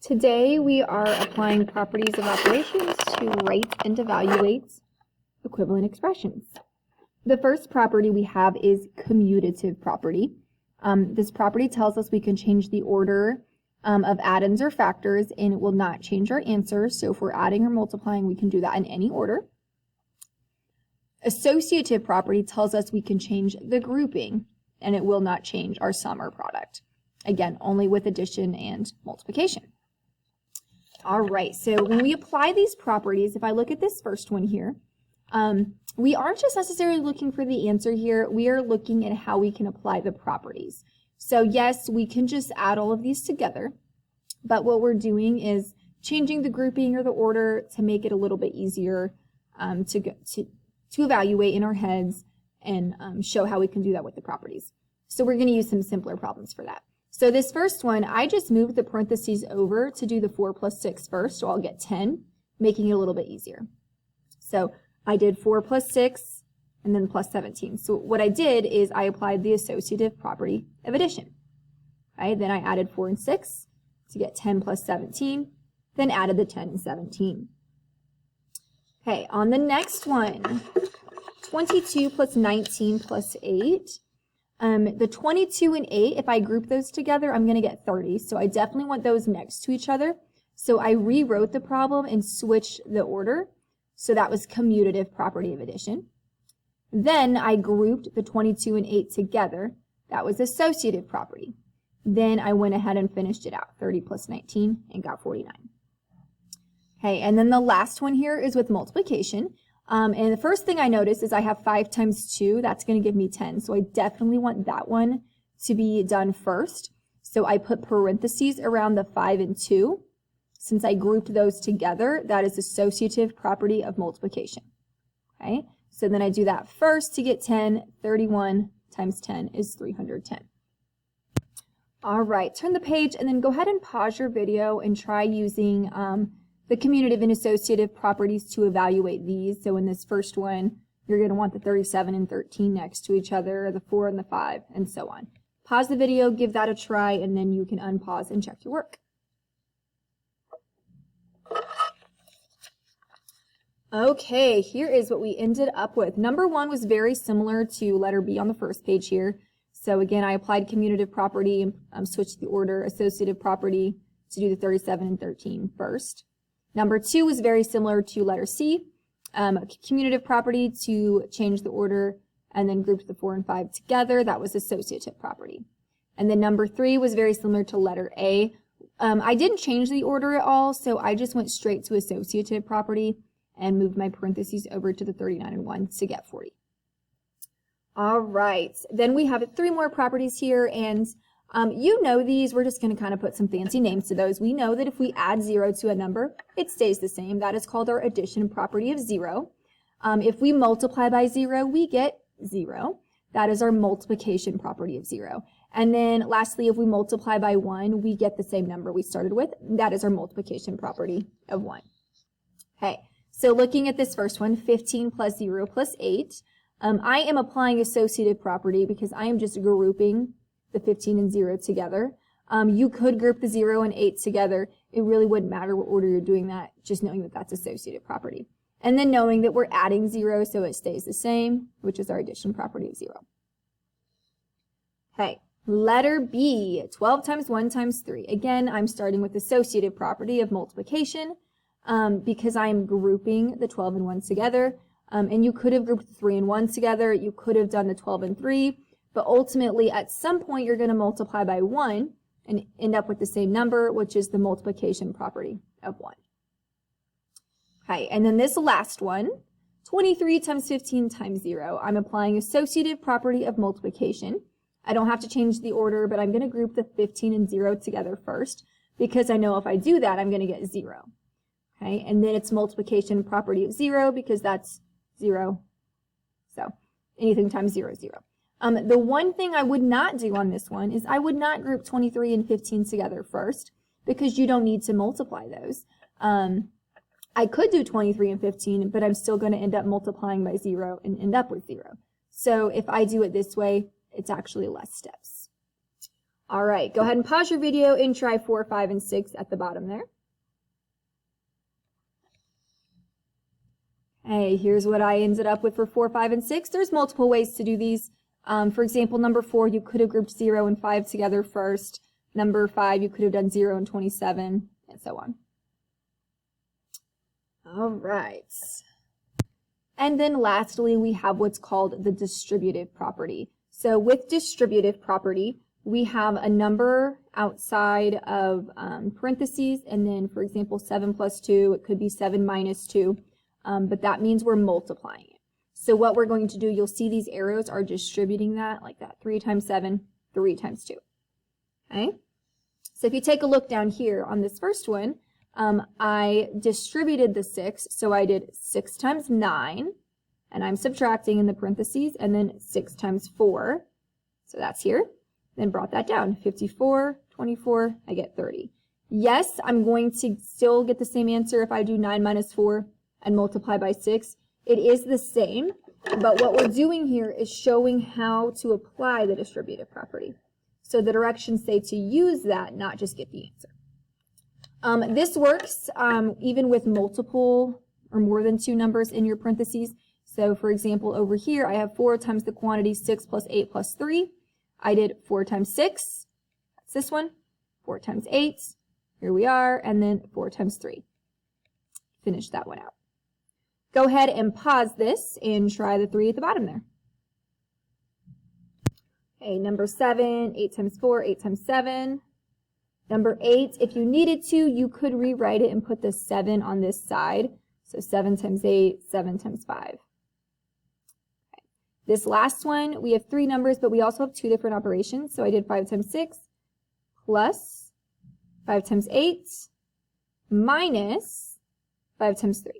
Today we are applying properties of operations to write and evaluate equivalent expressions. The first property we have is commutative property. This property tells us we can change the order of addends or factors, and it will not change our answer. So if we're adding or multiplying, we can do that in any order. Associative property tells us we can change the grouping, and it will not change our sum or product. Again, only with addition and multiplication. All right, so when we apply these properties, if I look at this first one here, we aren't just necessarily looking for the answer here, we are looking at how we can apply the properties. So yes, we can just add all of these together, but what we're doing is changing the grouping or the order to make it a little bit easier to evaluate in our heads and show how we can do that with the properties. So we're going to use some simpler problems for that. So this first one, I just moved the parentheses over to do the 4 plus 6 first, so I'll get 10, making it a little bit easier. So I did 4 plus 6 and then plus 17. So what I did is I applied the associative property of addition. Okay, then I added 4 and 6 to get 10 plus 17, then added the 10 and 17. Okay, on the next one, 22 plus 19 plus 8. The 22 and 8, if I group those together, I'm going to get 30. So I definitely want those next to each other. So I rewrote the problem and switched the order. So that was commutative property of addition. Then I grouped the 22 and 8 together. That was associative property. Then I went ahead and finished it out, 30 plus 19, and got 49. Okay, and then the last one here is with multiplication. And the first thing I noticed is I have 5 times 2. That's going to give me 10. So I definitely want that one to be done first. So I put parentheses around the 5 and 2. Since I grouped those together, that is associative property of multiplication. Okay, so then I do that first to get 10. 31 times 10 is 310. All right, turn the page and then go ahead and pause your video and try using the commutative and associative properties to evaluate these. So in this first one, you're going to want the 37 and 13 next to each other, the 4 and the 5, and so on. Pause the video, give that a try, and then you can unpause and check your work. Okay, here is what we ended up with. Number 1 was very similar to letter B on the first page here. So again, I applied commutative property and switched the order, associative property to do the 37 and 13 first. Number 2 was very similar to letter C, commutative property to change the order and then grouped the 4 and 5 together. That was associative property. And then number 3 was very similar to letter A. I didn't change the order at all, so I just went straight to associative property and moved my parentheses over to the 39 and 1 to get 40. All right, then we have 3 more properties here, and you know these. We're just going to kind of put some fancy names to those. We know that if we add 0 to a number, it stays the same. That is called our addition property of 0. If we multiply by 0, we get 0. That is our multiplication property of 0. And then lastly, if we multiply by 1, we get the same number we started with. That is our multiplication property of 1. Okay, so looking at this first one, 15 plus 0 plus 8. I am applying associative property because I am just grouping the 15 and 0 together. You could group the 0 and 8 together. It really wouldn't matter what order you're doing that, just knowing that that's associative property. And then knowing that we're adding 0 so it stays the same, which is our addition property of 0. Okay, letter B, 12 times 1 times 3. Again, I'm starting with associative property of multiplication because I'm grouping the 12 and 1 together. And you could have grouped 3 and 1 together. You could have done the 12 and 3. But ultimately, at some point, you're going to multiply by 1 and end up with the same number, which is the multiplication property of 1. Okay, and then this last one, 23 times 15 times 0. I'm applying associative property of multiplication. I don't have to change the order, but I'm going to group the 15 and 0 together first because I know if I do that, I'm going to get 0. Okay, and then it's multiplication property of 0 because that's 0. So anything times 0 is 0. The one thing I would not do on this one is I would not group 23 and 15 together first because you don't need to multiply those. I could do 23 and 15, but I'm still going to end up multiplying by 0 and end up with 0. So if I do it this way, it's actually less steps. All right, go ahead and pause your video and try 4, 5, and 6 at the bottom there. Hey, here's what I ended up with for 4, 5, and 6. There's multiple ways to do these. For example, number 4, you could have grouped 0 and 5 together first. Number 5, you could have done 0 and 27, and so on. All right. And then lastly, we have what's called the distributive property. So with distributive property, we have a number outside of parentheses, and then, for example, 7 plus 2, it could be 7 minus 2, but that means we're multiplying it. So what we're going to do, you'll see these arrows are distributing that like that. 3 times 7, 3 times 2. Okay? So if you take a look down here on this first one, I distributed the 6, so I did 6 times 9, and I'm subtracting in the parentheses, and then 6 times 4, so that's here. Then brought that down, 54, 24, I get 30. Yes, I'm going to still get the same answer if I do 9 minus 4 and multiply by 6. It is the same, but what we're doing here is showing how to apply the distributive property. So the directions say to use that, not just get the answer. This works even with multiple or more than 2 numbers in your parentheses. So for example, over here, I have 4 times the quantity 6 plus 8 plus 3. I did 4 times 6, that's this one, 4 times 8, here we are, and then 4 times 3. Finish that one out. Go ahead and pause this and try the 3 at the bottom there. Okay, number 7, 8 times 4, 8 times 7. Number 8, if you needed to, you could rewrite it and put the 7 on this side. So 7 times 8, 7 times 5. This last one, we have 3 numbers, but we also have 2 different operations. So I did 5 times 6 plus 5 times 8 minus 5 times 3.